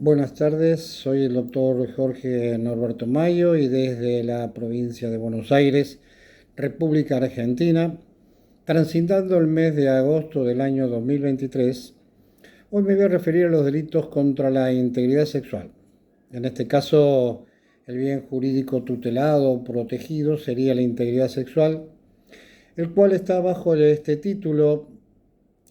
Buenas tardes, soy el doctor Jorge Norberto Mayo y desde la provincia de Buenos Aires, República Argentina, transitando el mes de agosto del año 2023, hoy me voy a referir a los delitos contra la integridad sexual. En este caso, el bien jurídico tutelado o protegido sería la integridad sexual, el cual está bajo este título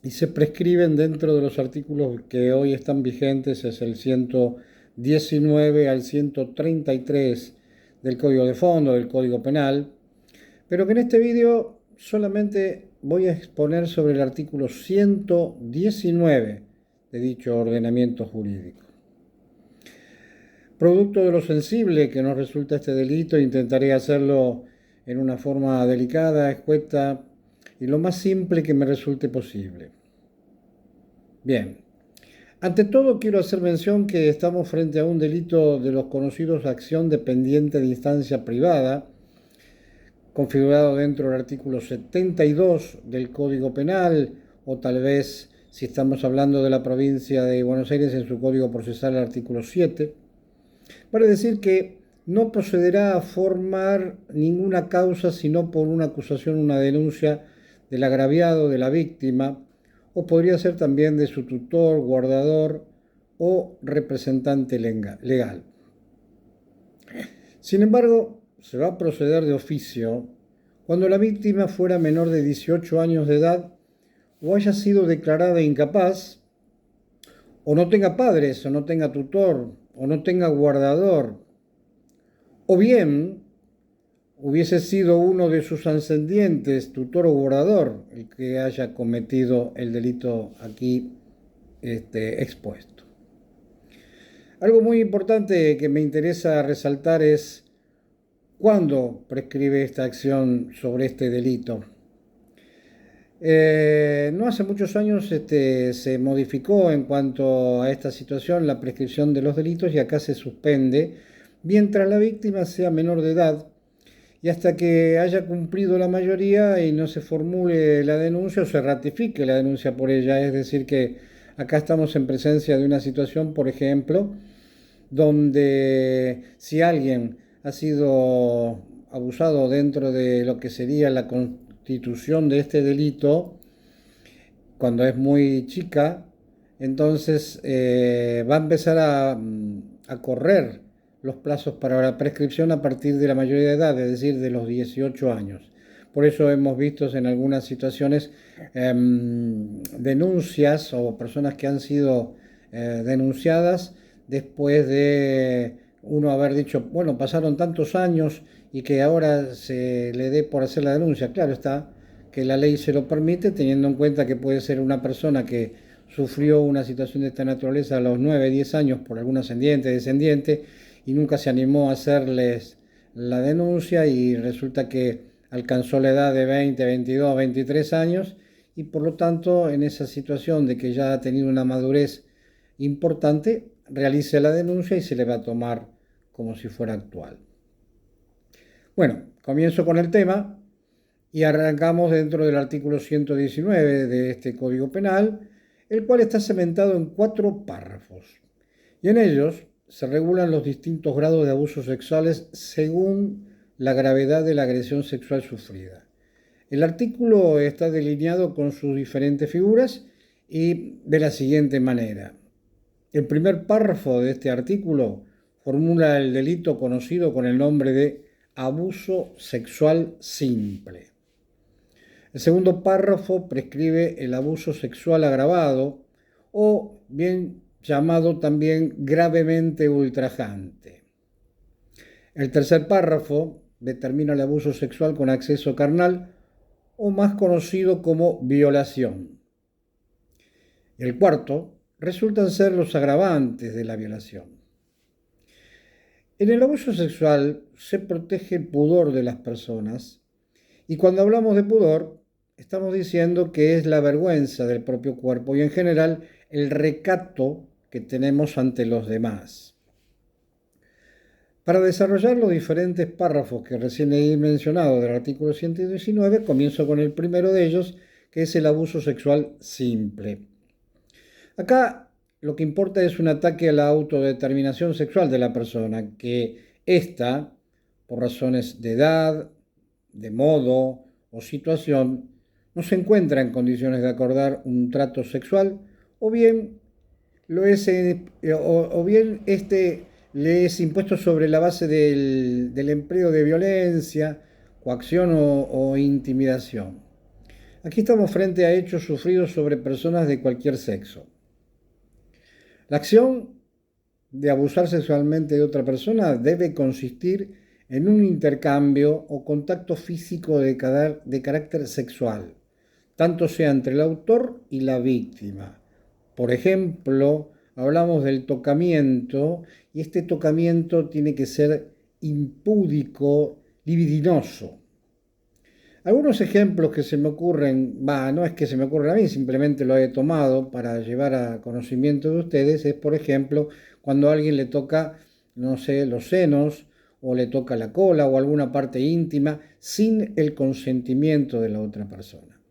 y se prescriben dentro de los artículos que hoy están vigentes, es el 119 al 133 del Código de Fondo, del Código Penal, pero que en este vídeo solamente voy a exponer sobre el artículo 119 de dicho ordenamiento jurídico. Producto de lo sensible que nos resulta este delito, intentaré hacerlo en una forma delicada, escueta y lo más simple que me resulte posible. Bien, ante todo quiero hacer mención que estamos frente a un delito de los conocidos acción dependiente de instancia privada, configurado dentro del artículo 72 del Código Penal, o tal vez, si estamos hablando de la provincia de Buenos Aires, en su Código Procesal, el artículo 7, para decir que no procederá a formar ninguna causa sino por una acusación, una denuncia del agraviado, de la víctima, o podría ser también de su tutor, guardador o representante legal. Sin embargo, se va a proceder de oficio cuando la víctima fuera menor de 18 años de edad o haya sido declarada incapaz, o no tenga padres, o no tenga tutor, o no tenga guardador, o bien hubiese sido uno de sus ascendientes, tutor o guardador, el que haya cometido el delito aquí expuesto. Algo muy importante que me interesa resaltar es cuándo prescribe esta acción sobre este delito. No hace muchos años se modificó en cuanto a esta situación la prescripción de los delitos y acá se suspende mientras la víctima sea menor de edad y hasta que haya cumplido la mayoría y no se formule la denuncia o se ratifique la denuncia por ella. Es decir, que acá estamos en presencia de una situación, por ejemplo, donde si alguien ha sido abusado dentro de lo que sería la constitución de este delito, cuando es muy chica, entonces va a empezar a correr los plazos para la prescripción a partir de la mayoría de edad, es decir, de los 18 años. Por eso hemos visto en algunas situaciones denuncias o personas que han sido denunciadas después de uno haber dicho, bueno, pasaron tantos años y que ahora se le dé por hacer la denuncia. Claro está que la ley se lo permite, teniendo en cuenta que puede ser una persona que sufrió una situación de esta naturaleza a los 9, 10 años por algún ascendiente, descendiente, y nunca se animó a hacerles la denuncia y resulta que alcanzó la edad de 20, 22, 23 años y por lo tanto en esa situación de que ya ha tenido una madurez importante, realice la denuncia y se le va a tomar como si fuera actual. Bueno, comienzo con el tema y arrancamos dentro del artículo 119 de este Código Penal, el cual está cementado en 4 párrafos. Y en ellos se regulan los distintos grados de abusos sexuales según la gravedad de la agresión sexual sufrida. El artículo está delineado con sus diferentes figuras y de la siguiente manera. El primer párrafo de este artículo formula el delito conocido con el nombre de abuso sexual simple. El segundo párrafo prescribe el abuso sexual agravado o bien llamado también gravemente ultrajante. El tercer párrafo determina el abuso sexual con acceso carnal o más conocido como violación. El cuarto resultan ser los agravantes de la violación. En el abuso sexual se protege el pudor de las personas y cuando hablamos de pudor estamos diciendo que es la vergüenza del propio cuerpo y en general el recato que tenemos ante los demás. Para desarrollar los diferentes párrafos que recién he mencionado del artículo 119, comienzo con el primero de ellos, que es el abuso sexual simple. Acá lo que importa es un ataque a la autodeterminación sexual de la persona, que ésta, por razones de edad, de modo o situación, no se encuentra en condiciones de acordar un trato sexual, o bien o bien este le es impuesto sobre la base del empleo de violencia, coacción o intimidación. Aquí estamos frente a hechos sufridos sobre personas de cualquier sexo. La acción de abusar sexualmente de otra persona debe consistir en un intercambio o contacto físico de carácter sexual, tanto sea entre el autor y la víctima. Por ejemplo, hablamos del tocamiento y este tocamiento tiene que ser impúdico, libidinoso. Algunos ejemplos que se me ocurren, no es que se me ocurran a mí, simplemente lo he tomado para llevar a conocimiento de ustedes, es por ejemplo cuando a alguien le toca, no sé, los senos o le toca la cola o alguna parte íntima sin el consentimiento de la otra persona.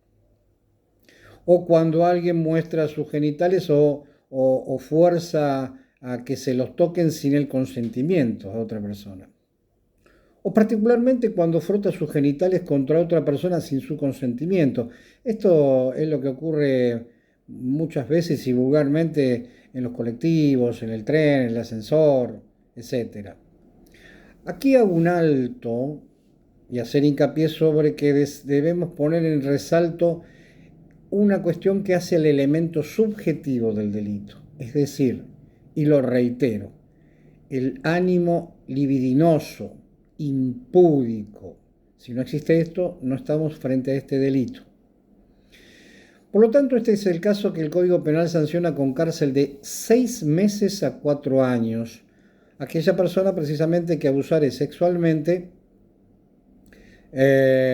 O cuando alguien muestra sus genitales o fuerza a que se los toquen sin el consentimiento de otra persona. O particularmente cuando frota sus genitales contra otra persona sin su consentimiento. Esto es lo que ocurre muchas veces y vulgarmente en los colectivos, en el tren, en el ascensor, etc. Aquí hago un alto y hacer hincapié sobre que debemos poner en resalto una cuestión que hace el elemento subjetivo del delito, es decir, y lo reitero, el ánimo libidinoso, impúdico. Si no existe esto, no estamos frente a este delito. Por lo tanto, este es el caso que el Código Penal sanciona con cárcel de 6 meses a 4 años a aquella persona precisamente que abusare sexualmente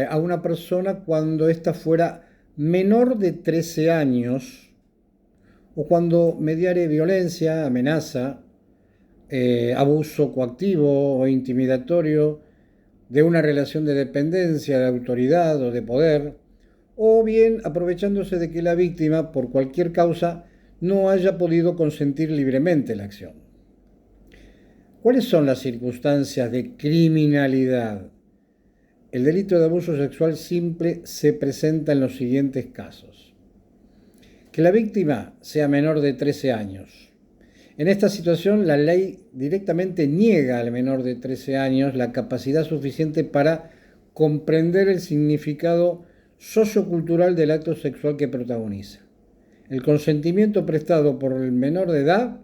a una persona cuando ésta fuera menor de 13 años o cuando mediare violencia, amenaza, abuso coactivo o intimidatorio de una relación de dependencia, de autoridad o de poder, o bien aprovechándose de que la víctima, por cualquier causa, no haya podido consentir libremente la acción. ¿Cuáles son las circunstancias de criminalidad? El delito de abuso sexual simple se presenta en los siguientes casos. Que la víctima sea menor de 13 años. En esta situación, la ley directamente niega al menor de 13 años la capacidad suficiente para comprender el significado sociocultural del acto sexual que protagoniza. El consentimiento prestado por el menor de edad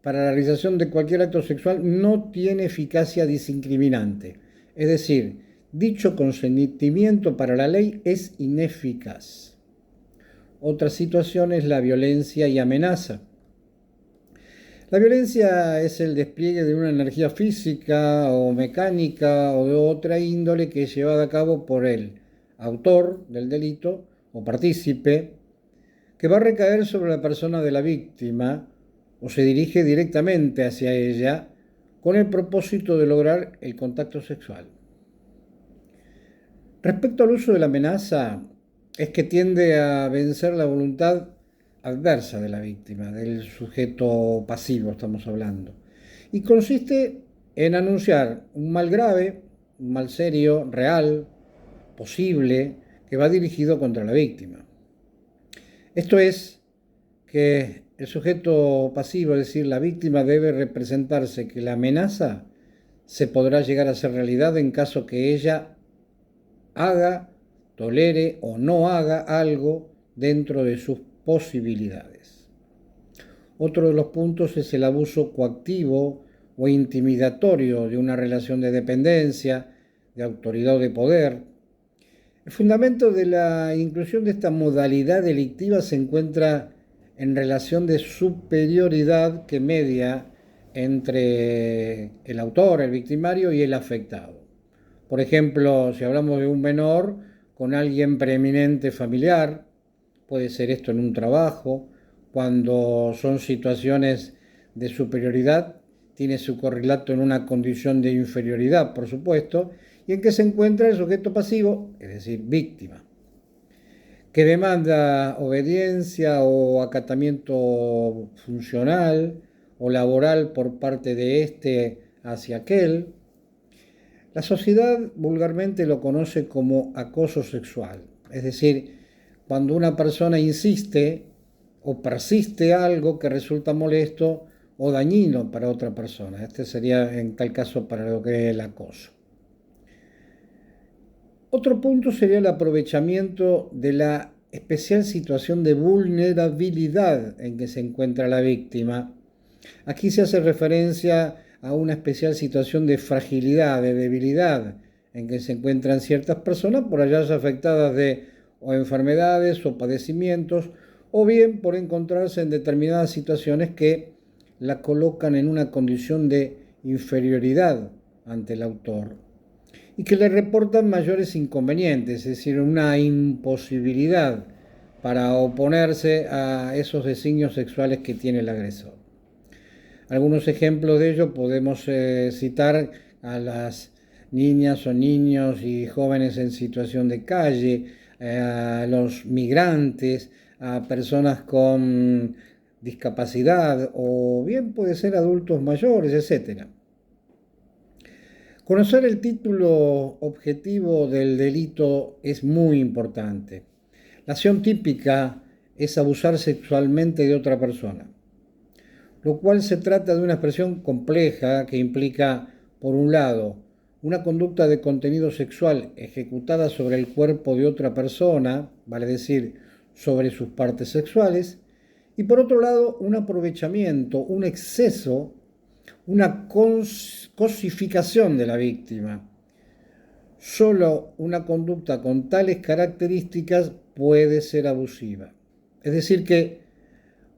para la realización de cualquier acto sexual no tiene eficacia disincriminante. Es decir, dicho consentimiento para la ley es ineficaz. Otra situación es la violencia y amenaza. La violencia es el despliegue de una energía física o mecánica o de otra índole que es llevada a cabo por el autor del delito o partícipe, que va a recaer sobre la persona de la víctima o se dirige directamente hacia ella con el propósito de lograr el contacto sexual. Respecto al uso de la amenaza, es que tiende a vencer la voluntad adversa de la víctima, del sujeto pasivo estamos hablando, y consiste en anunciar un mal grave, un mal serio, real, posible, que va dirigido contra la víctima. Esto es que el sujeto pasivo, es decir, la víctima, debe representarse que la amenaza se podrá llegar a ser realidad en caso que ella haga, tolere o no haga algo dentro de sus posibilidades. Otro de los puntos es el abuso coactivo o intimidatorio de una relación de dependencia, de autoridad o de poder. El fundamento de la inclusión de esta modalidad delictiva se encuentra en relación de superioridad que media entre el autor, el victimario y el afectado. Por ejemplo, si hablamos de un menor con alguien preeminente familiar, puede ser esto en un trabajo, cuando son situaciones de superioridad, tiene su correlato en una condición de inferioridad, por supuesto, y en que se encuentra el sujeto pasivo, es decir, víctima. que demanda obediencia o acatamiento funcional o laboral por parte de éste hacia aquel. La sociedad vulgarmente lo conoce como acoso sexual, es decir, cuando una persona insiste o persiste algo que resulta molesto o dañino para otra persona. Este sería en tal caso para lo que es el acoso. Otro punto sería el aprovechamiento de la especial situación de vulnerabilidad en que se encuentra la víctima. Aquí se hace referencia a una especial situación de fragilidad, de debilidad, en que se encuentran ciertas personas por hallarse afectadas de o enfermedades o padecimientos, o bien por encontrarse en determinadas situaciones que la colocan en una condición de inferioridad ante el autor y que le reportan mayores inconvenientes, es decir, una imposibilidad para oponerse a esos designios sexuales que tiene el agresor. Algunos ejemplos de ello podemos citar a las niñas o niños y jóvenes en situación de calle, a los migrantes, a personas con discapacidad o bien puede ser adultos mayores, etc. Conocer el título objetivo del delito es muy importante. La acción típica es abusar sexualmente de otra persona, lo cual se trata de una expresión compleja que implica, por un lado, una conducta de contenido sexual ejecutada sobre el cuerpo de otra persona, vale decir, sobre sus partes sexuales, y por otro lado, un aprovechamiento, un exceso, una cosificación de la víctima. Solo una conducta con tales características puede ser abusiva. Es decir, que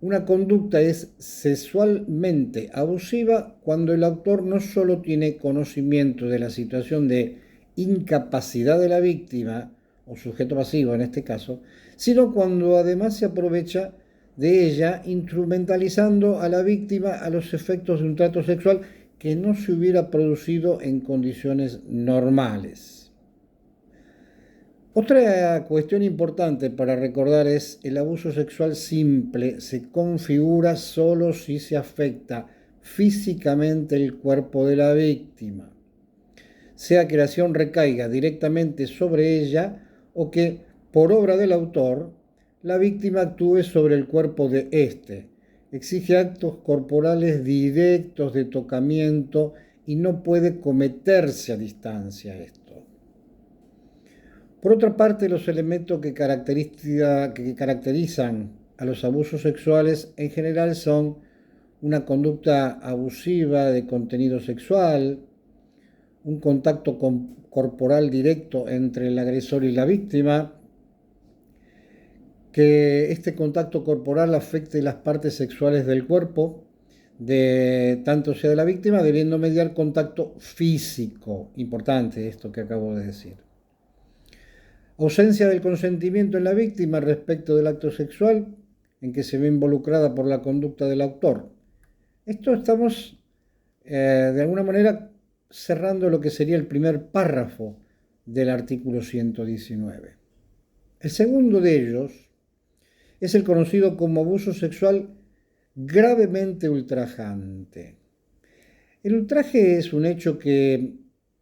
una conducta es sexualmente abusiva cuando el autor no solo tiene conocimiento de la situación de incapacidad de la víctima, o sujeto pasivo en este caso, sino cuando además se aprovecha de ella instrumentalizando a la víctima a los efectos de un trato sexual que no se hubiera producido en condiciones normales. Otra cuestión importante para recordar es el abuso sexual simple se configura solo si se afecta físicamente el cuerpo de la víctima, sea que la acción recaiga directamente sobre ella o que, por obra del autor, la víctima actúe sobre el cuerpo de éste. Exige actos corporales directos de tocamiento y no puede cometerse a distancia esto. Por otra parte, los elementos que caracterizan a los abusos sexuales en general son una conducta abusiva de contenido sexual, un contacto corporal directo entre el agresor y la víctima, que este contacto corporal afecte las partes sexuales del cuerpo, de tanto sea de la víctima, debiendo mediar contacto físico. Importante esto que acabo de decir. Ausencia del consentimiento en la víctima respecto del acto sexual en que se ve involucrada por la conducta del autor. Esto estamos de alguna manera cerrando lo que sería el primer párrafo del artículo 119. El segundo de ellos es el conocido como abuso sexual gravemente ultrajante. El ultraje es un hecho que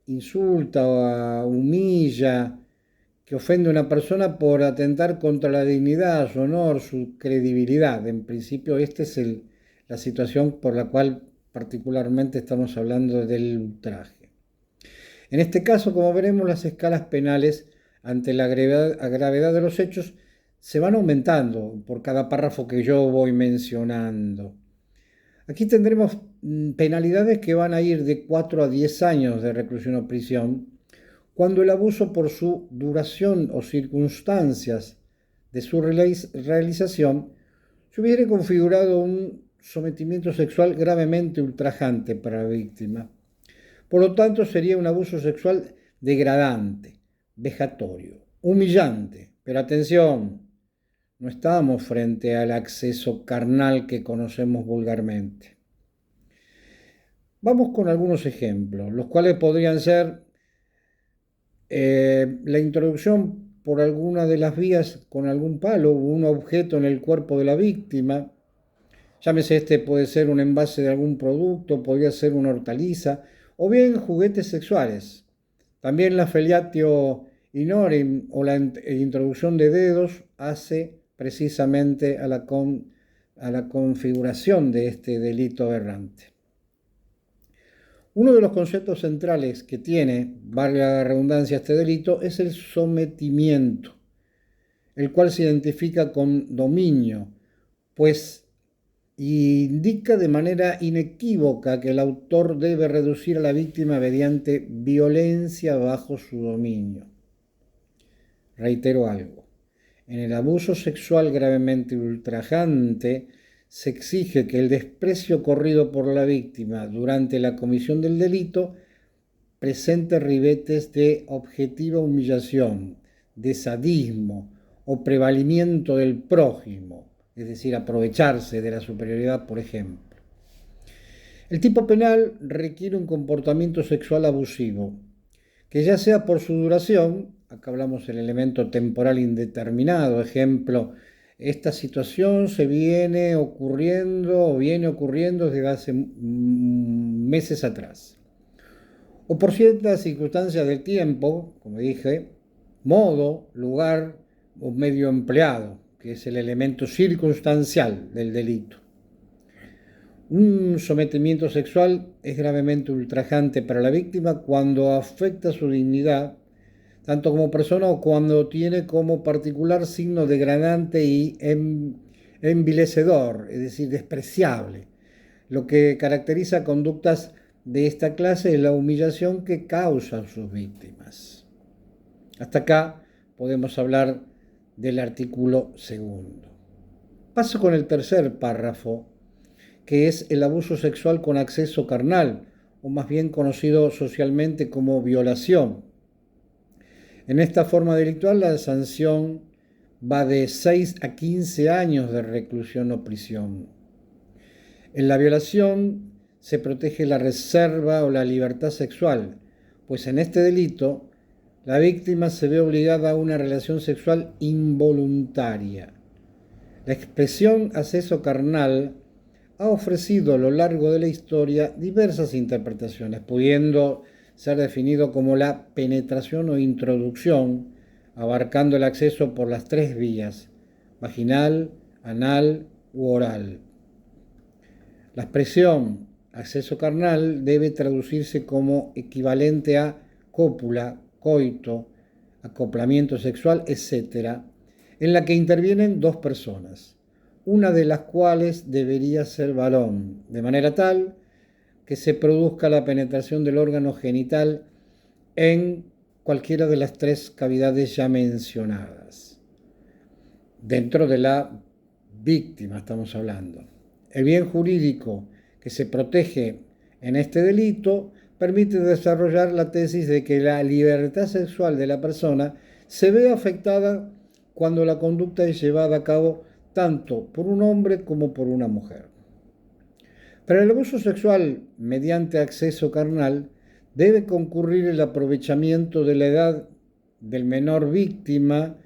insulta, humilla, que ofende a una persona por atentar contra la dignidad, su honor, su credibilidad. En principio, esta es la situación por la cual particularmente estamos hablando del ultraje. En este caso, como veremos, las escalas penales ante la gravedad de los hechos se van aumentando por cada párrafo que yo voy mencionando. Aquí tendremos penalidades que van a ir de 4 a 10 años de reclusión o prisión, cuando el abuso por su duración o circunstancias de su realización se hubiera configurado un sometimiento sexual gravemente ultrajante para la víctima. Por lo tanto, sería un abuso sexual degradante, vejatorio, humillante. Pero atención, no estamos frente al acceso carnal que conocemos vulgarmente. Vamos con algunos ejemplos, los cuales podrían ser la introducción por alguna de las vías con algún palo o un objeto en el cuerpo de la víctima. Llámese, puede ser un envase de algún producto, podría ser una hortaliza, o bien juguetes sexuales. También la fellatio inorim o la introducción de dedos hace precisamente a la configuración de este delito aberrante. Uno de los conceptos centrales que tiene, valga la redundancia, este delito es el sometimiento, el cual se identifica con dominio, pues indica de manera inequívoca que el autor debe reducir a la víctima mediante violencia bajo su dominio. Reitero algo, en el abuso sexual gravemente ultrajante se exige que el desprecio corrido por la víctima durante la comisión del delito presente ribetes de objetiva humillación, de sadismo o prevalimiento del prójimo, es decir, aprovecharse de la superioridad, por ejemplo. El tipo penal requiere un comportamiento sexual abusivo, que ya sea por su duración, acá hablamos del elemento temporal indeterminado, ejemplo, esta situación viene ocurriendo desde hace meses atrás. O por ciertas circunstancias del tiempo, como dije, modo, lugar o medio empleado, que es el elemento circunstancial del delito. Un sometimiento sexual es gravemente ultrajante para la víctima cuando afecta su dignidad, tanto como persona o cuando tiene como particular signo degradante y envilecedor, es decir, despreciable. Lo que caracteriza conductas de esta clase es la humillación que causan sus víctimas. Hasta acá podemos hablar del artículo 2. Paso con el tercer párrafo, que es el abuso sexual con acceso carnal, o más bien conocido socialmente como violación. En esta forma delictual la sanción va de 6 a 15 años de reclusión o prisión. En la violación se protege la reserva o la libertad sexual, pues en este delito la víctima se ve obligada a una relación sexual involuntaria. La expresión acceso carnal ha ofrecido a lo largo de la historia diversas interpretaciones, pudiendo ser definido como la penetración o introducción, abarcando el acceso por las tres vías, vaginal, anal u oral. La expresión acceso carnal debe traducirse como equivalente a cópula, coito, acoplamiento sexual, etc., en la que intervienen dos personas, una de las cuales debería ser varón, de manera tal que se produzca la penetración del órgano genital en cualquiera de las tres cavidades ya mencionadas. Dentro de la víctima estamos hablando. El bien jurídico que se protege en este delito permite desarrollar la tesis de que la libertad sexual de la persona se ve afectada cuando la conducta es llevada a cabo tanto por un hombre como por una mujer. Para el abuso sexual mediante acceso carnal debe concurrir el aprovechamiento de la edad del menor víctima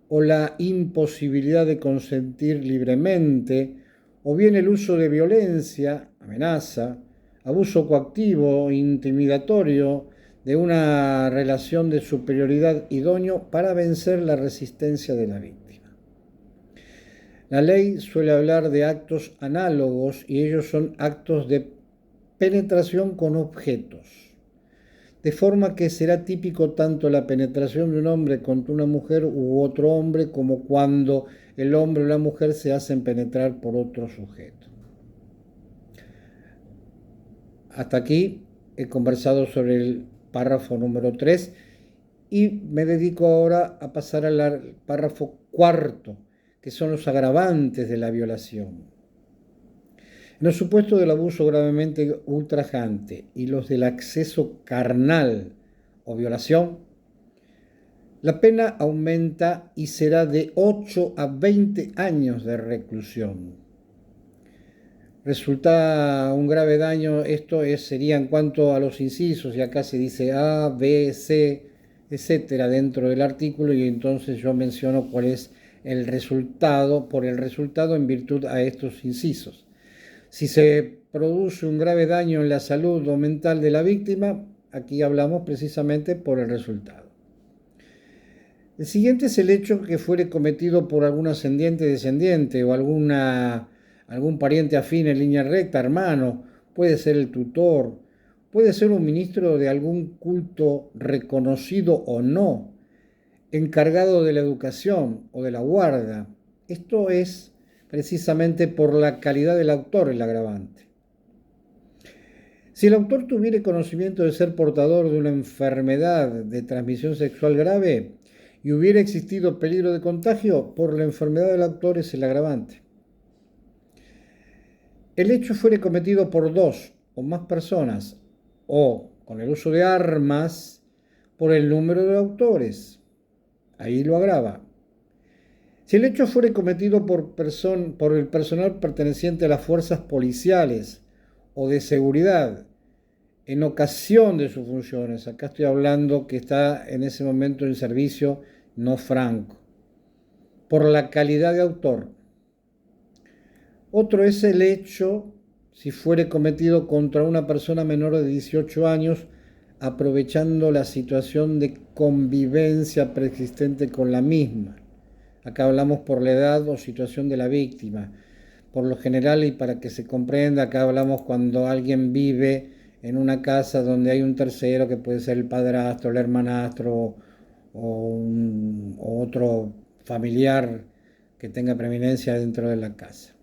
o la imposibilidad de consentir libremente, o bien el uso de violencia, amenaza, abuso coactivo, intimidatorio, de una relación de superioridad idóneo para vencer la resistencia de la víctima. La ley suele hablar de actos análogos y ellos son actos de penetración con objetos, de forma que será típico tanto la penetración de un hombre contra una mujer u otro hombre como cuando el hombre o la mujer se hacen penetrar por otro sujeto. Hasta aquí he conversado sobre el párrafo número 3 y me dedico ahora a pasar al párrafo 4, que son los agravantes de la violación. En el supuesto del abuso gravemente ultrajante y los del acceso carnal o violación, la pena aumenta y será de 8 a 20 años de reclusión. Resulta un grave daño, sería en cuanto a los incisos, y acá se dice A, B, C, etcétera, dentro del artículo, y entonces yo menciono cuál es el resultado, por el resultado en virtud a estos incisos. Si se produce un grave daño en la salud o mental de la víctima, aquí hablamos precisamente por el resultado. El siguiente es el hecho que fuere cometido por algún ascendiente, descendiente o algún pariente afín en línea recta, hermano, puede ser el tutor, puede ser un ministro de algún culto reconocido o no, encargado de la educación o de la guarda. Esto es precisamente por la calidad del autor el agravante. Si el autor tuviera conocimiento de ser portador de una enfermedad de transmisión sexual grave y hubiera existido peligro de contagio, por la enfermedad del autor es el agravante. El hecho fuere cometido por dos o más personas o con el uso de armas por el número de autores. Ahí lo agrava. Si el hecho fuere cometido por el personal perteneciente a las fuerzas policiales o de seguridad en ocasión de sus funciones, acá estoy hablando que está en ese momento en servicio, no franco, por la calidad de autor. Otro es el hecho si fuere cometido contra una persona menor de 18 años, aprovechando la situación de convivencia preexistente con la misma. Acá hablamos por la edad o situación de la víctima. Por lo general, y para que se comprenda, acá hablamos cuando alguien vive en una casa donde hay un tercero, que puede ser el padrastro, el hermanastro o otro familiar que tenga preeminencia dentro de la casa.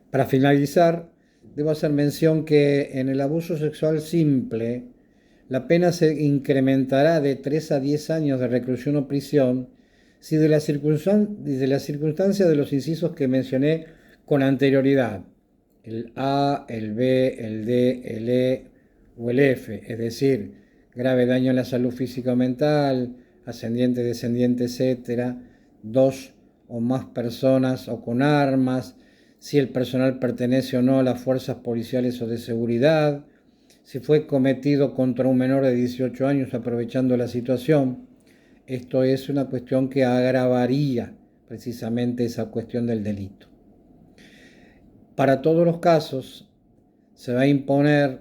Para finalizar, debo hacer mención que en el abuso sexual simple, la pena se incrementará de 3 a 10 años de reclusión o prisión si de la circunstancia de los incisos que mencioné con anterioridad, el A, el B, el D, el E o el F, es decir, grave daño en la salud física o mental, ascendiente, descendiente, etcétera, dos o más personas o con armas, si el personal pertenece o no a las fuerzas policiales o de seguridad, si fue cometido contra un menor de 18 años aprovechando la situación. Esto es una cuestión que agravaría precisamente esa cuestión del delito. Para todos los casos se va a imponer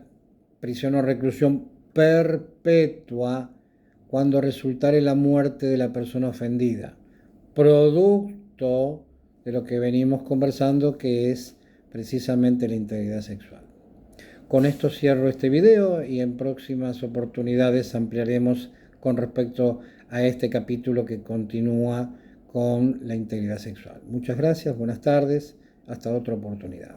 prisión o reclusión perpetua cuando resultare la muerte de la persona ofendida, producto de lo que venimos conversando, que es precisamente la integridad sexual. Con esto cierro este video y en próximas oportunidades ampliaremos con respecto a este capítulo que continúa con la integridad sexual. Muchas gracias, buenas tardes, hasta otra oportunidad.